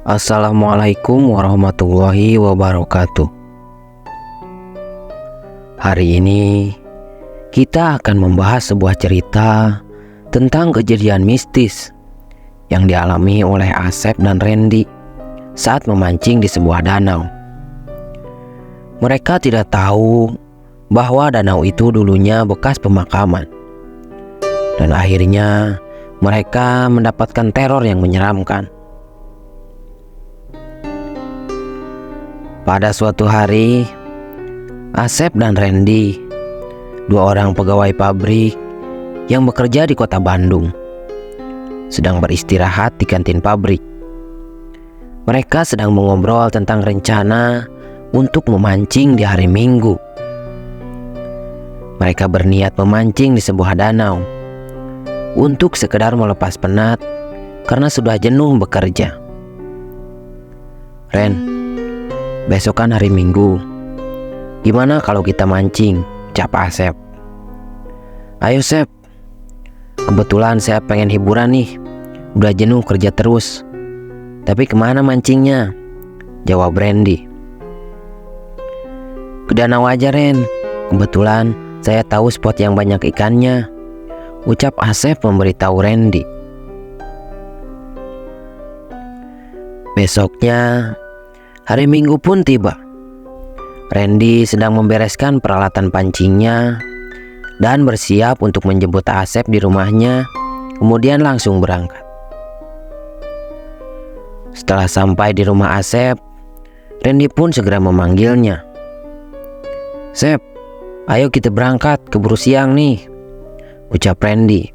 Assalamualaikum warahmatullahi wabarakatuh. Hari ini kita akan membahas sebuah cerita tentang kejadian mistis yang dialami oleh Asep dan Randy saat memancing di sebuah danau. Mereka tidak tahu bahwa danau itu dulunya bekas pemakaman, dan akhirnya mereka mendapatkan teror yang menyeramkan. Pada suatu hari, Asep dan Randy, dua orang pegawai pabrik yang bekerja di kota Bandung, sedang beristirahat di kantin pabrik. Mereka sedang mengobrol tentang rencana untuk memancing di hari Minggu. Mereka berniat memancing di sebuah danau untuk sekedar melepas penat karena sudah jenuh bekerja. "Ren, besok kan hari Minggu. Gimana kalau kita mancing?" ucap Asep. "Ayo Sep, kebetulan saya pengen hiburan nih. Udah jenuh kerja terus. Tapi kemana mancingnya?" jawab Randy. "Ke danau aja Ren, kebetulan saya tahu spot yang banyak ikannya," ucap Asep memberitahu Randy. Besoknya, hari Minggu pun tiba. Randy sedang membereskan peralatan pancingnya dan bersiap untuk menjemput Asep di rumahnya, kemudian langsung berangkat. Setelah sampai di rumah Asep, Randy pun segera memanggilnya. "Sep, ayo kita berangkat, keburu siang nih," ucap Randy.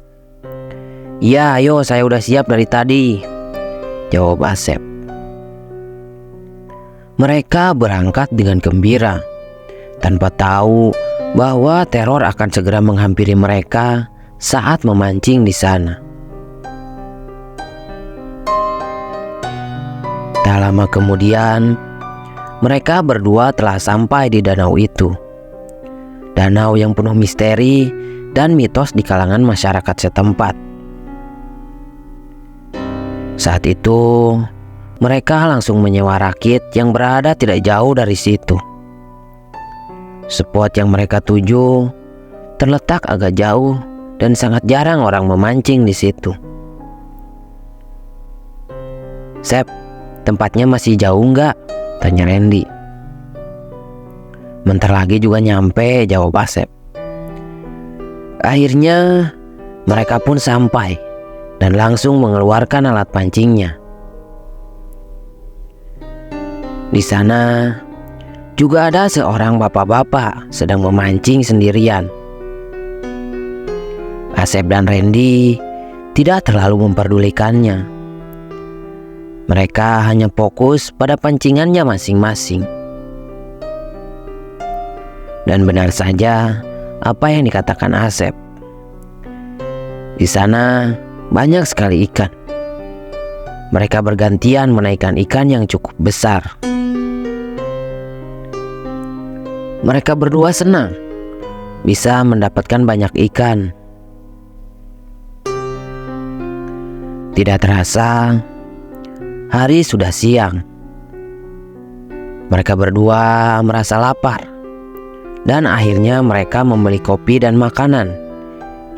"Iya, ayo, saya udah siap dari tadi," jawab Asep. Mereka berangkat dengan gembira, tanpa tahu bahwa teror akan segera menghampiri mereka saat memancing di sana. Tak lama kemudian, mereka berdua telah sampai di danau itu. Danau yang penuh misteri dan mitos di kalangan masyarakat setempat. Saat itu, mereka langsung menyewa rakit yang berada tidak jauh dari situ. Spot yang mereka tuju terletak agak jauh dan sangat jarang orang memancing di situ. "Sep, tempatnya masih jauh nggak?" tanya Randy. "Bentar lagi juga nyampe," jawab Asep. Akhirnya mereka pun sampai dan langsung mengeluarkan alat pancingnya. Di sana juga ada seorang bapak-bapak sedang memancing sendirian. Asep dan Randy tidak terlalu memperdulikannya. Mereka hanya fokus pada pancingannya masing-masing. Dan benar saja apa yang dikatakan Asep. Di sana banyak sekali ikan. Mereka bergantian menaikkan ikan yang cukup besar. Mereka berdua senang bisa mendapatkan banyak ikan. Tidak terasa, hari sudah siang. Mereka berdua merasa lapar, dan akhirnya mereka membeli kopi dan makanan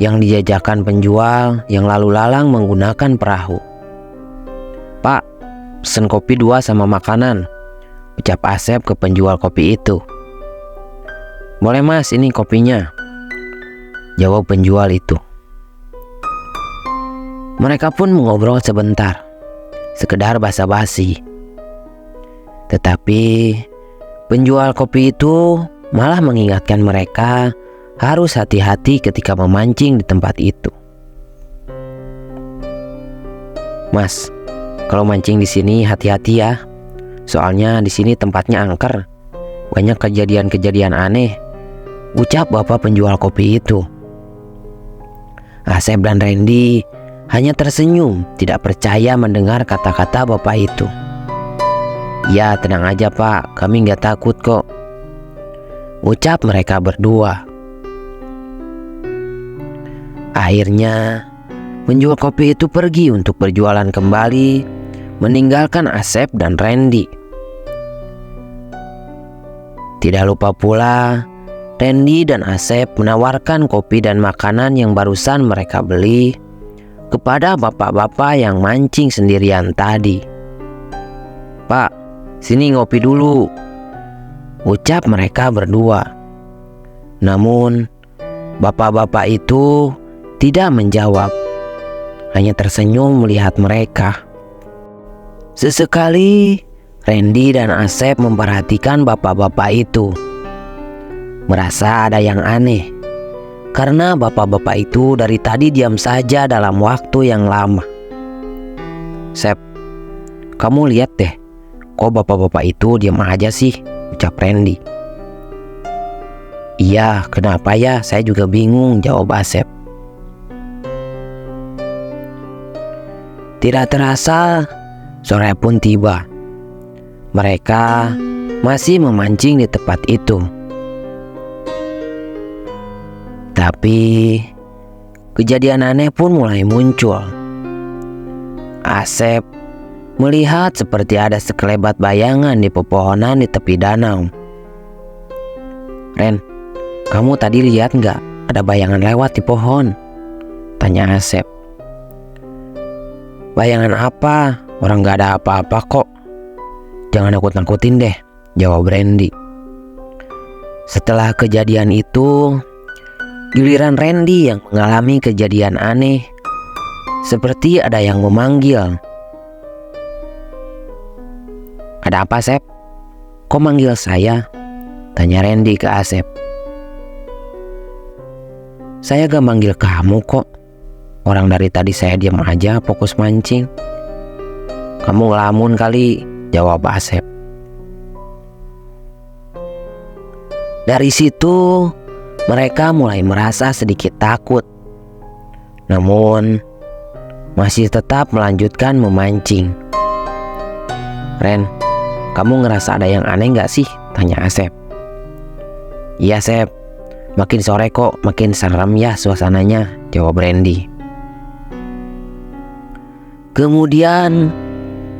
yang dijajakan penjual yang lalu lalang menggunakan perahu. "Pak, pesen kopi 2 sama makanan," ucap Asep ke penjual kopi itu. "Boleh Mas, ini kopinya," jawab penjual itu. Mereka pun mengobrol sebentar, sekedar basa-basi. Tetapi penjual kopi itu malah mengingatkan mereka harus hati-hati ketika memancing di tempat itu. "Mas, kalau mancing di sini hati-hati ya. Soalnya di sini tempatnya angker. Banyak kejadian-kejadian aneh," ucap bapak penjual kopi itu. Asep dan Randy hanya tersenyum, tidak percaya mendengar kata-kata bapak itu. "Ya, tenang aja Pak, kami nggak takut kok," ucap mereka berdua. Akhirnya penjual kopi itu pergi untuk berjualan kembali meninggalkan Asep dan Randy. Tidak lupa pula, Randy dan Asep menawarkan kopi dan makanan yang barusan mereka beli kepada bapak-bapak yang mancing sendirian tadi. "Pak, sini ngopi dulu," ucap mereka berdua. Namun, bapak-bapak itu tidak menjawab, hanya tersenyum melihat mereka. Sesekali, Randy dan Asep memperhatikan bapak-bapak itu. Merasa ada yang aneh, karena bapak-bapak itu dari tadi diam saja dalam waktu yang lama. "Sep, kamu lihat deh, kok bapak-bapak itu diam aja sih?" ucap Randy. "Iya, kenapa ya? Saya juga bingung," jawab Asep. Tidak terasa, sore pun tiba. Mereka masih memancing di tempat itu. Tapi kejadian aneh pun mulai muncul. Asep melihat seperti ada sekelebat bayangan di pepohonan di tepi danau. "Ren, kamu tadi lihat nggak ada bayangan lewat di pohon?" tanya Asep. "Bayangan apa? Orang nggak ada apa-apa kok. Jangan nakut-nakutin deh," jawab Randy. Setelah kejadian itu, giliran Randy yang mengalami kejadian aneh, seperti ada yang memanggil. "Ada apa, Sep? Kok manggil saya?" tanya Randy ke Asep. "Saya gak manggil kamu kok. Orang dari tadi saya diam aja fokus mancing." "Kamu ngelamun kali," jawab Asep. Dari situ, mereka mulai merasa sedikit takut. Namun, masih tetap melanjutkan memancing. "Ren, kamu ngerasa ada yang aneh gak sih?" tanya Asep. "Iya, Sep. Makin sore kok makin serem ya suasananya," jawab Randy. Kemudian,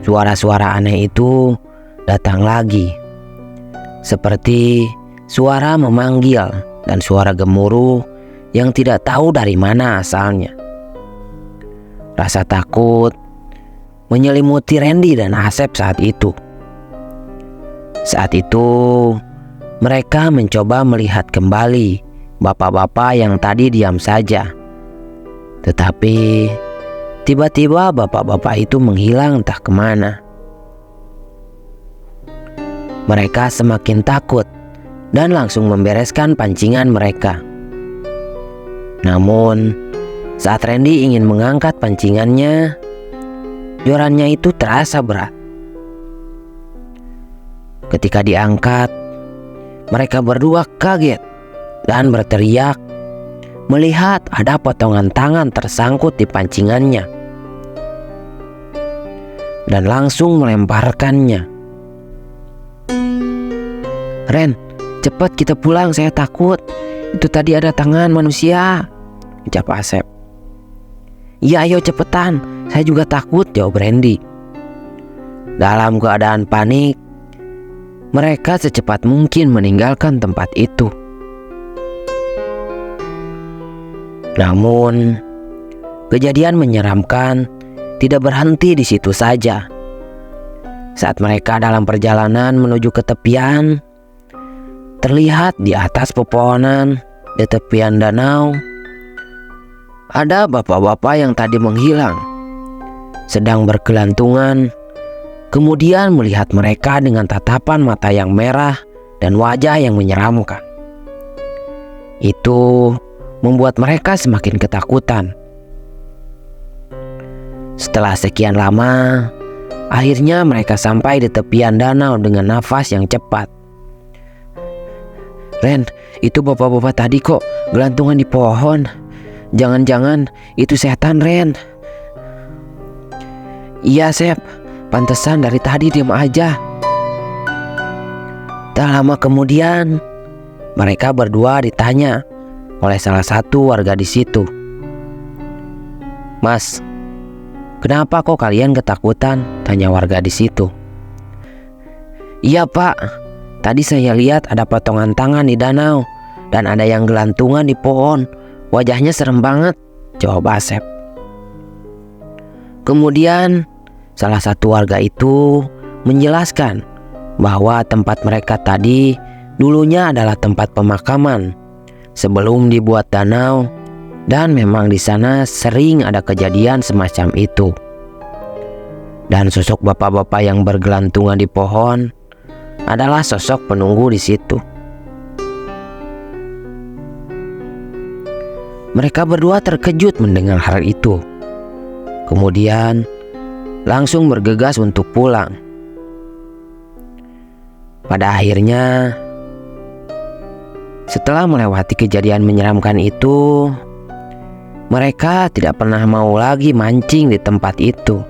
suara-suara aneh itu datang lagi. Seperti suara memanggil dan suara gemuruh yang tidak tahu dari mana asalnya. Rasa takut menyelimuti Randy dan Asep saat itu. Saat itu, mereka mencoba melihat kembali bapak-bapak yang tadi diam saja. Tetapi tiba-tiba bapak-bapak itu menghilang entah kemana. Mereka semakin takut dan langsung membereskan pancingan mereka. Namun, saat Randy ingin mengangkat pancingannya, jorannya itu terasa berat. Ketika diangkat, mereka berdua kaget dan berteriak melihat ada potongan tangan tersangkut di pancingannya dan langsung melemparkannya. "Ren, cepat kita pulang, saya takut. Itu tadi ada tangan manusia," ucap Asep. "Iya, ayo cepetan, saya juga takut," jawab Randy. Dalam keadaan panik, mereka secepat mungkin meninggalkan tempat itu. Namun, kejadian menyeramkan tidak berhenti di situ saja. Saat mereka dalam perjalanan menuju ke tepian, terlihat di atas pepohonan di tepian danau ada bapak-bapak yang tadi menghilang, sedang bergelantungan, kemudian melihat mereka dengan tatapan mata yang merah dan wajah yang menyeramkan. Itu membuat mereka semakin ketakutan. Setelah sekian lama, akhirnya mereka sampai di tepian danau dengan nafas yang cepat. "Ren, itu bapak-bapak tadi kok gelantungan di pohon. Jangan-jangan itu setan, Ren." "Iya, Sep. Pantesan dari tadi diam aja." Tak lama kemudian, mereka berdua ditanya oleh salah satu warga di situ. "Mas, "Kenapa kok kalian ketakutan?" tanya warga di situ. "Iya Pak, tadi saya lihat ada potongan tangan di danau dan ada yang gelantungan di pohon. Wajahnya serem banget," jawab Asep. Kemudian salah satu warga itu menjelaskan bahwa tempat mereka tadi dulunya adalah tempat pemakaman sebelum dibuat danau, dan memang di sana sering ada kejadian semacam itu. Dan sosok bapak-bapak yang bergelantungan di pohon adalah sosok penunggu di situ. Mereka berdua terkejut mendengar hal itu. Kemudian langsung bergegas untuk pulang. Pada akhirnya, setelah melewati kejadian menyeramkan itu, mereka tidak pernah mau lagi mancing di tempat itu.